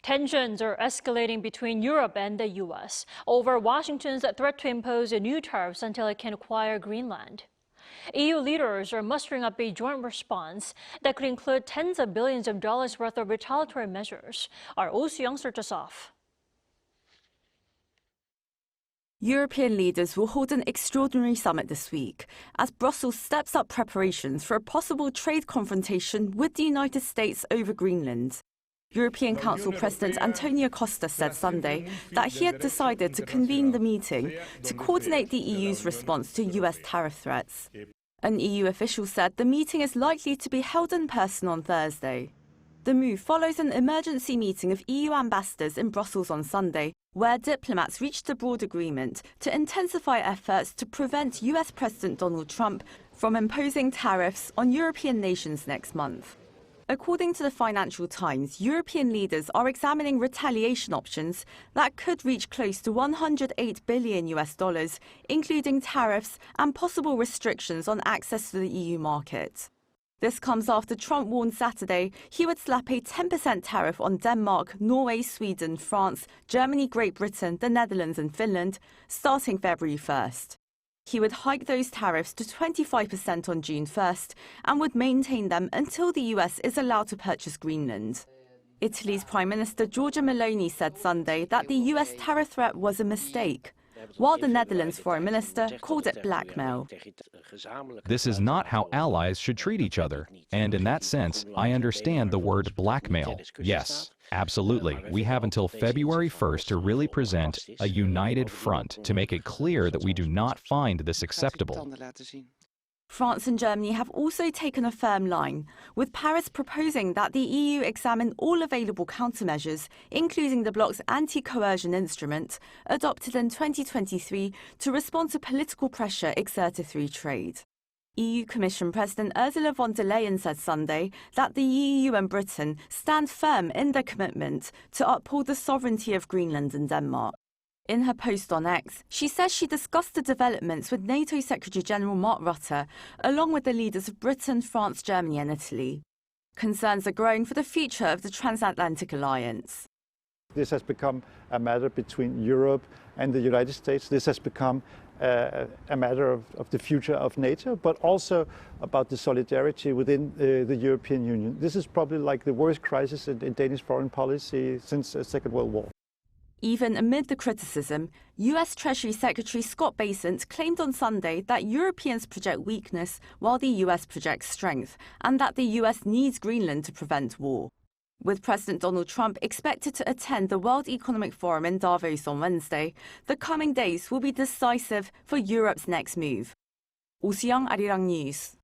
Tensions are escalating between Europe and the U.S. over Washington's threat to impose new tariffs until it can acquire Greenland. EU leaders are mustering up a joint response that could include tens of billions of dollars worth of retaliatory measures. Our Soo-young starts us off. European leaders will hold an extraordinary summit this week as Brussels steps up preparations for a possible trade confrontation with the United States over Greenland. European Council President António Costa said Sunday that he had decided to convene the meeting to coordinate the EU's response to US tariff threats. An EU official said the meeting is likely to be held in person on Thursday. The move follows an emergency meeting of EU ambassadors in Brussels on Sunday, where diplomats reached a broad agreement to intensify efforts to prevent US President Donald Trump from imposing tariffs on European nations next month. According to the Financial Times, European leaders are examining retaliation options that could reach close to $108 billion, including tariffs and possible restrictions on access to the EU market. This comes after Trump warned Saturday he would slap a 10% tariff on Denmark, Norway, Sweden, France, Germany, Great Britain, the Netherlands and Finland, starting February 1st. He would hike those tariffs to 25% on June 1st and would maintain them until the US is allowed to purchase Greenland. Italy's Prime Minister Giorgia Meloni said Sunday that the US tariff threat was a mistake, while the Netherlands Foreign Minister called it blackmail. This is not how allies should treat each other, and in that sense, I understand the word blackmail. Yes, absolutely. We have until February 1st to really present a united front to make it clear that we do not find this acceptable. France and Germany have also taken a firm line, with Paris proposing that the EU examine all available countermeasures, including the bloc's anti-coercion instrument, adopted in 2023 to respond to political pressure exerted through trade. EU Commission President Ursula von der Leyen said Sunday that the EU and Britain stand firm in their commitment to uphold the sovereignty of Greenland and Denmark. In her post on X, she says she discussed the developments with NATO Secretary-General Mark Rutte, along with the leaders of Britain, France, Germany and Italy. Concerns are growing for the future of the transatlantic alliance. This has become a matter between Europe and the United States. This has become a matter of the future of NATO, but also about the solidarity within the European Union. This is probably like the worst crisis in Danish foreign policy since the Second World War. Even amid the criticism, US Treasury Secretary Scott Bessent claimed on Sunday that Europeans project weakness while the US projects strength, and that the US needs Greenland to prevent war. With President Donald Trump expected to attend the World Economic Forum in Davos on Wednesday, the coming days will be decisive for Europe's next move. Soo-young, ArirangNews.